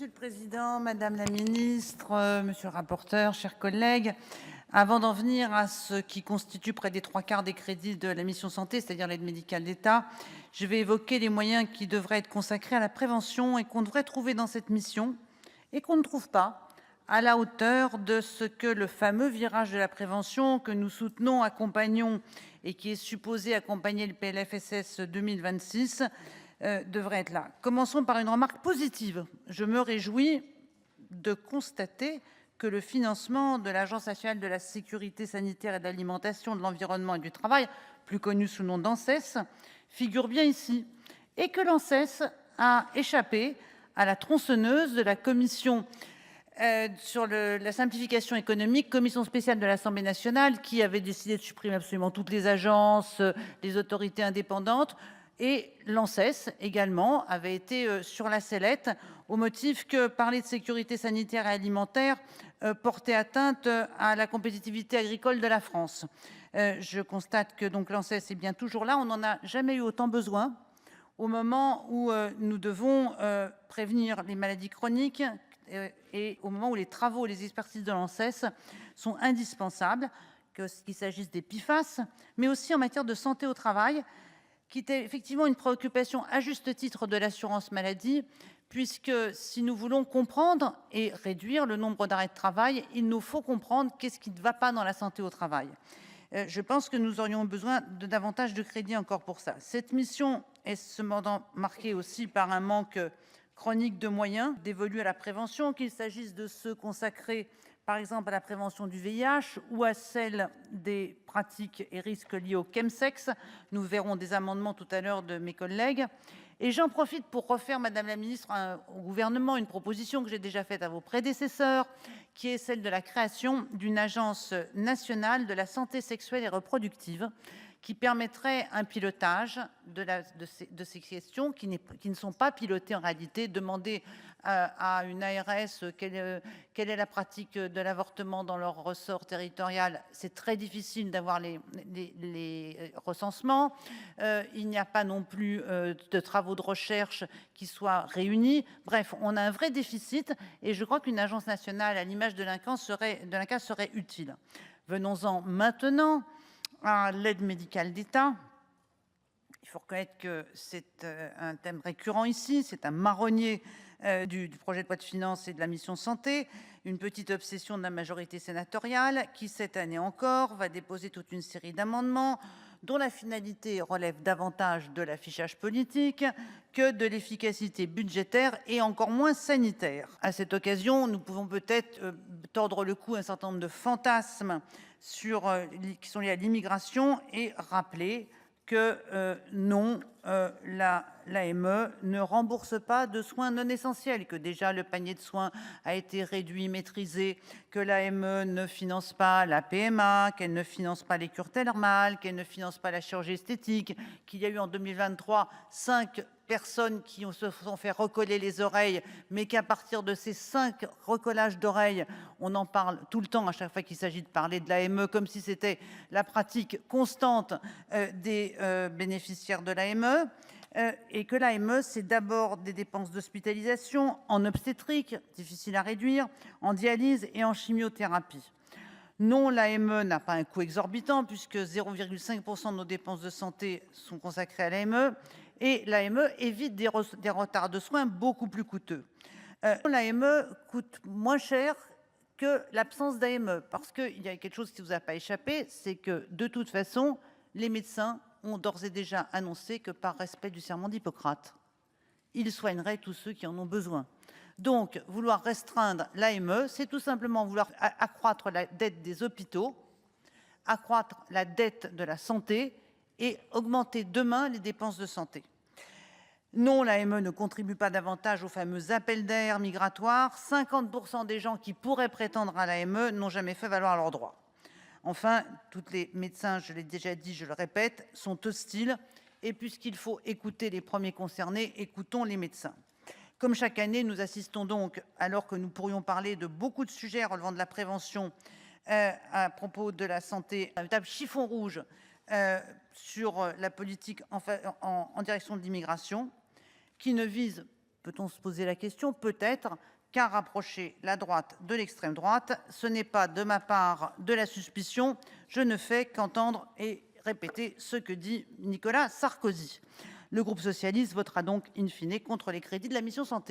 Monsieur le Président, Madame la Ministre, Monsieur le rapporteur, chers collègues, avant d'en venir à ce qui constitue près des 3/4 des crédits de la mission santé, c'est-à-dire l'aide médicale d'État, je vais évoquer les moyens qui devraient être consacrés à la prévention et qu'on devrait trouver dans cette mission et qu'on ne trouve pas à la hauteur de ce que le fameux virage de la prévention que nous soutenons, accompagnons et qui est supposé accompagner le PLFSS 2026 devrait être là. Commençons par une remarque positive. Je me réjouis de constater que le financement de l'Agence nationale de la sécurité sanitaire et de l'alimentation, de l'environnement et du travail, plus connu sous le nom d'ANSES, figure bien ici, et que l'ANSES a échappé à la tronçonneuse de la commission sur la simplification économique, commission spéciale de l'Assemblée nationale, qui avait décidé de supprimer absolument toutes les agences, les autorités indépendantes, et l'ANSES également avait été sur la sellette au motif que parler de sécurité sanitaire et alimentaire portait atteinte à la compétitivité agricole de la France. Je constate que donc l'ANSES est bien toujours là. On n'en a jamais eu autant besoin au moment où nous devons prévenir les maladies chroniques et au moment où les travaux et les expertises de l'ANSES sont indispensables, qu'il s'agisse des PFAS, mais aussi en matière de santé au travail, qui était effectivement une préoccupation à juste titre de l'assurance maladie, puisque si nous voulons comprendre et réduire le nombre d'arrêts de travail, il nous faut comprendre qu'est-ce qui ne va pas dans la santé au travail. Je pense que nous aurions besoin de davantage de crédits encore pour ça. Cette mission est cependant marquée aussi par un manque chronique de moyens dévolus à la prévention, qu'il s'agisse de ceux consacrés par exemple à la prévention du VIH ou à celle des pratiques et risques liés au chemsex. Nous verrons des amendements tout à l'heure de mes collègues. Et j'en profite pour refaire, Madame la Ministre, au gouvernement une proposition que j'ai déjà faite à vos prédécesseurs, qui est celle de la création d'une agence nationale de la santé sexuelle et reproductive, qui permettrait un pilotage de ces questions qui ne sont pas pilotées en réalité. Demander à une ARS quelle est la pratique de l'avortement dans leur ressort territorial, c'est très difficile d'avoir les recensements. Il n'y a pas non plus de travaux de recherche qui soient réunis. Bref, on a un vrai déficit et je crois qu'une agence nationale à l'image de l'INCAS serait utile. Venons-en maintenant à l'aide médicale d'État. Il faut reconnaître que c'est un thème récurrent ici, c'est un marronnier du projet de loi de finances et de la mission santé, une petite obsession de la majorité sénatoriale qui, cette année encore, va déposer toute une série d'amendements dont la finalité relève davantage de l'affichage politique que de l'efficacité budgétaire et encore moins sanitaire. À cette occasion, nous pouvons peut-être tordre le cou à un certain nombre de fantasmes qui sont liés à l'immigration et rappeler que non, l'AME ne rembourse pas de soins non essentiels, que déjà le panier de soins a été réduit, maîtrisé, que l'AME ne finance pas la PMA, qu'elle ne finance pas les cures thermales, qu'elle ne finance pas la chirurgie esthétique, qu'il y a eu en 2023 5 personnes qui se sont fait recoller les oreilles, mais qu'à partir de ces 5 recollages d'oreilles, on en parle tout le temps à chaque fois qu'il s'agit de parler de l'AME, comme si c'était la pratique constante des bénéficiaires de l'AME. Et que l'AME, c'est d'abord des dépenses d'hospitalisation en obstétrique, difficile à réduire, en dialyse et en chimiothérapie. Non, l'AME n'a pas un coût exorbitant puisque 0,5% de nos dépenses de santé sont consacrées à l'AME et l'AME évite des retards de soins beaucoup plus coûteux. L'AME coûte moins cher que l'absence d'AME parce qu'il y a quelque chose qui ne vous a pas échappé, c'est que de toute façon, les médecins ont d'ores et déjà annoncé que par respect du serment d'Hippocrate, ils soigneraient tous ceux qui en ont besoin. Donc, vouloir restreindre l'AME, c'est tout simplement vouloir accroître la dette des hôpitaux, accroître la dette de la santé et augmenter demain les dépenses de santé. Non, l'AME ne contribue pas davantage aux fameux appels d'air migratoires. 50% des gens qui pourraient prétendre à l'AME n'ont jamais fait valoir leurs droits. Enfin, tous les médecins, je l'ai déjà dit, je le répète, sont hostiles. Et puisqu'il faut écouter les premiers concernés, écoutons les médecins. Comme chaque année, nous assistons donc, alors que nous pourrions parler de beaucoup de sujets relevant de la prévention à propos de la santé, un véritable chiffon rouge sur la politique en direction de l'immigration, qui ne vise Peut-on se poser la question? Peut-être, car rapprocher la droite de l'extrême droite, ce n'est pas de ma part de la suspicion. Je ne fais qu'entendre et répéter ce que dit Nicolas Sarkozy. Le groupe socialiste votera donc in fine contre les crédits de la mission santé.